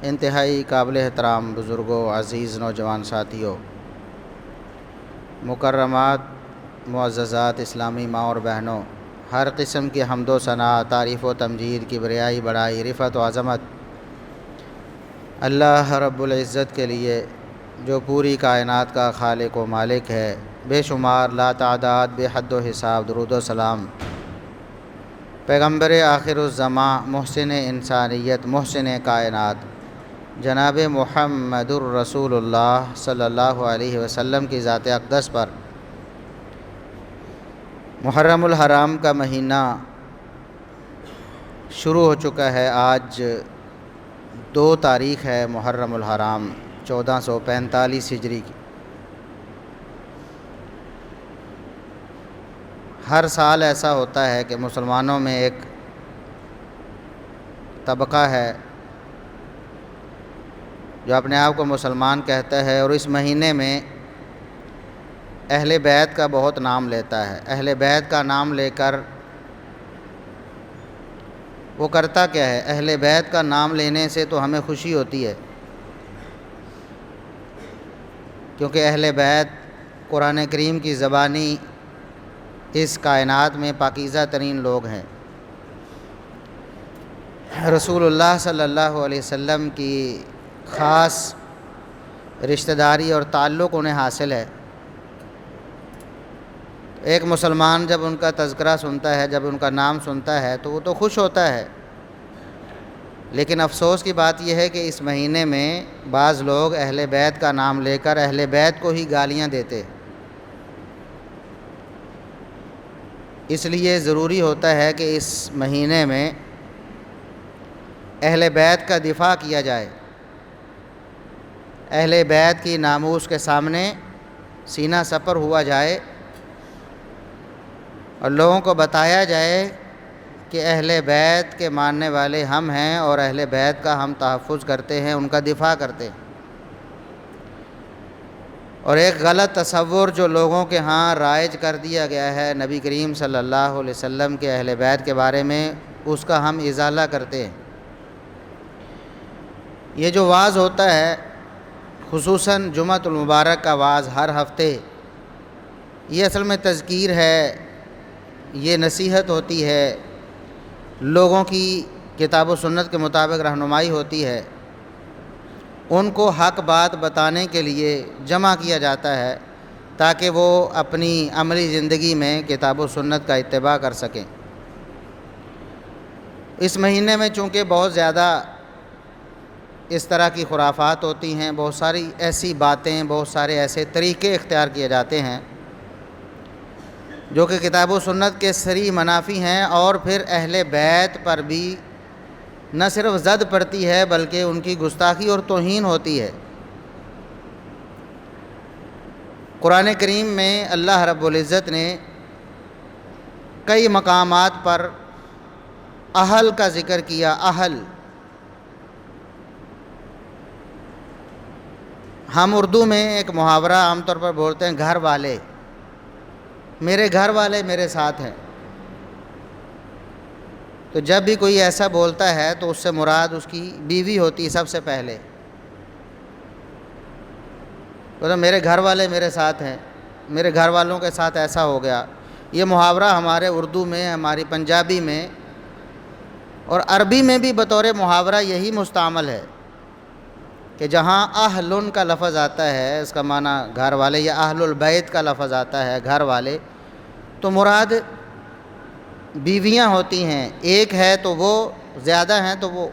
انتہائی قابل احترام بزرگوں، عزیز نوجوان ساتھیوں، مکرمات، معززات اسلامی ماں اور بہنوں، ہر قسم کی حمد و ثنا، تعریف و تمجید، کبریائی، بڑائی، رفعت و عظمت اللہ رب العزت کے لیے جو پوری کائنات کا خالق و مالک ہے، بے شمار لا تعداد بے حد و حساب درود و سلام پیغمبر آخر الزماں، محسن انسانیت، محسن کائنات جناب محمد الرسول اللہ صلی اللہ علیہ وسلم کی ذات اقدس پر۔ محرم الحرام کا مہینہ شروع ہو چکا ہے۔ آج 2 تاریخ ہے محرم الحرام 1445 ہجری کی۔ ہر سال ایسا ہوتا ہے کہ مسلمانوں میں ایک طبقہ ہے جو اپنے آپ کو مسلمان کہتا ہے، اور اس مہینے میں اہل بیت کا بہت نام لیتا ہے۔ اہل بیت کا نام لے کر وہ کرتا کیا ہے؟ اہل بیت کا نام لینے سے تو ہمیں خوشی ہوتی ہے، کیونکہ اہل بیت قرآن کریم کی زبانی اس کائنات میں پاکیزہ ترین لوگ ہیں۔ رسول اللہ صلی اللہ علیہ وسلم کی خاص رشتہ داری اور تعلق انہیں حاصل ہے۔ ایک مسلمان جب ان کا تذکرہ سنتا ہے، جب ان کا نام سنتا ہے تو وہ تو خوش ہوتا ہے، لیکن افسوس کی بات یہ ہے کہ اس مہینے میں بعض لوگ اہل بیت کا نام لے کر اہل بیت کو ہی گالیاں دیتے۔ اس لیے ضروری ہوتا ہے کہ اس مہینے میں اہل بیت کا دفاع کیا جائے، اہل بیت کی ناموس کے سامنے سینہ سپر ہوا جائے اور لوگوں کو بتایا جائے کہ اہل بیت کے ماننے والے ہم ہیں اور اہل بیت کا ہم تحفظ کرتے ہیں، ان کا دفاع کرتے ہیں۔ اور ایک غلط تصور جو لوگوں کے ہاں رائج کر دیا گیا ہے نبی کریم صلی اللہ علیہ وسلم کے اہل بیت کے بارے میں، اس کا ہم ازالہ کرتے ہیں۔ یہ جو وعظ ہوتا ہے، خصوصاً جمعۃ المبارک کا وعظ ہر ہفتے، یہ اصل میں تذکیر ہے، یہ نصیحت ہوتی ہے، لوگوں کی کتاب و سنت کے مطابق رہنمائی ہوتی ہے، ان کو حق بات بتانے کے لیے جمع کیا جاتا ہے تاکہ وہ اپنی عملی زندگی میں کتاب و سنت کا اتباع کر سکیں۔ اس مہینے میں چونکہ بہت زیادہ اس طرح کی خرافات ہوتی ہیں، بہت ساری ایسی باتیں، بہت سارے ایسے طریقے اختیار کیے جاتے ہیں جو کہ کتاب و سنت کے صریح منافی ہیں، اور پھر اہل بیت پر بھی نہ صرف زد پڑتی ہے بلکہ ان کی گستاخی اور توہین ہوتی ہے۔ قرآن کریم میں اللہ رب العزت نے کئی مقامات پر اہل کا ذکر کیا۔ اہل، ہم اردو میں ایک محاورہ عام طور پر بولتے ہیں گھر والے، میرے گھر والے میرے ساتھ ہیں۔ تو جب بھی کوئی ایسا بولتا ہے تو اس سے مراد اس کی بیوی ہوتی ہے سب سے پہلے۔ تو میرے گھر والے میرے ساتھ ہیں، میرے گھر والوں کے ساتھ ایسا ہو گیا۔ یہ محاورہ ہمارے اردو میں، ہماری پنجابی میں اور عربی میں بھی بطور محاورہ یہی مستعمل ہے کہ جہاں اہلن کا لفظ آتا ہے، اس کا معنی گھر والے، یا اہل البیت کا لفظ آتا ہے گھر والے، تو مراد بیویاں ہوتی ہیں۔ ایک ہے تو وہ، زیادہ ہیں تو وہ۔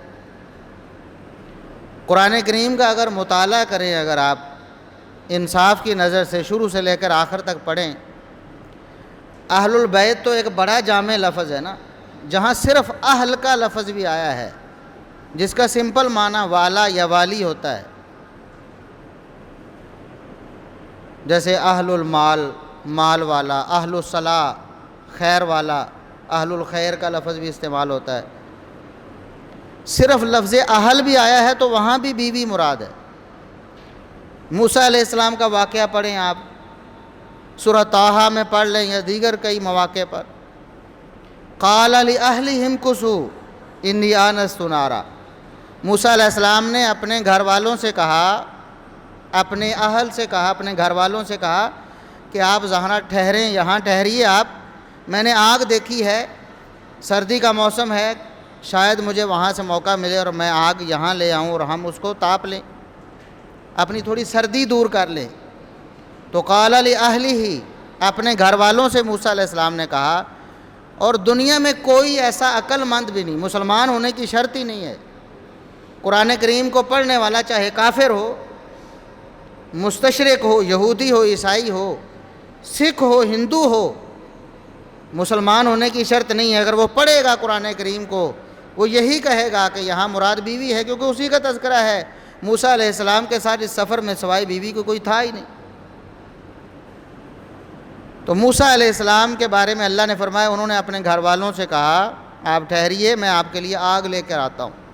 قرآن کریم کا اگر مطالعہ کریں، اگر آپ انصاف کی نظر سے شروع سے لے کر آخر تک پڑھیں، اہل البیت تو ایک بڑا جامع لفظ ہے نا، جہاں صرف اہل کا لفظ بھی آیا ہے، جس کا سمپل معنی والا یا والی ہوتا ہے، جیسے اہل المال، مال والا، اہل الصلاح، خیر والا، اہل الخیر کا لفظ بھی استعمال ہوتا ہے۔ صرف لفظ اہل بھی آیا ہے تو وہاں بھی بیوی مراد ہے۔ موسیٰ علیہ السلام کا واقعہ پڑھیں آپ، سورہ طٰہٰ میں پڑھ لیں یا دیگر کئی مواقع پر، قال لأہلہم کثوا انی آنست نارا، موسیٰ علیہ السلام نے اپنے گھر والوں سے کہا، اپنے اہل سے کہا، اپنے گھر والوں سے کہا کہ آپ ذرا ٹھہریں، یہاں ٹھہریے آپ، میں نے آگ دیکھی ہے، سردی کا موسم ہے، شاید مجھے وہاں سے موقع ملے اور میں آگ یہاں لے آؤں اور ہم اس کو تاپ لیں، اپنی تھوڑی سردی دور کر لیں۔ تو قال لأہلہ، اپنے گھر والوں سے موسیٰ علیہ السلام نے کہا، اور دنیا میں کوئی ایسا عقل مند بھی نہیں، مسلمان ہونے کی شرط ہی نہیں ہے، قرآن کریم کو پڑھنے والا چاہے کافر ہو، مستشرق ہو، یہودی ہو، عیسائی ہو، سکھ ہو، ہندو ہو، مسلمان ہونے کی شرط نہیں ہے۔ اگر وہ پڑھے گا قرآن کریم کو، وہ یہی کہے گا کہ یہاں مراد بیوی ہے، کیونکہ اسی کا تذکرہ ہے۔ موسیٰ علیہ السلام کے ساتھ اس سفر میں سوائے بیوی کو کوئی تھا ہی نہیں۔ تو موسیٰ علیہ السلام کے بارے میں اللہ نے فرمایا، انہوں نے اپنے گھر والوں سے کہا آپ ٹھہریے، میں آپ کے لیے آگ لے کر آتا ہوں۔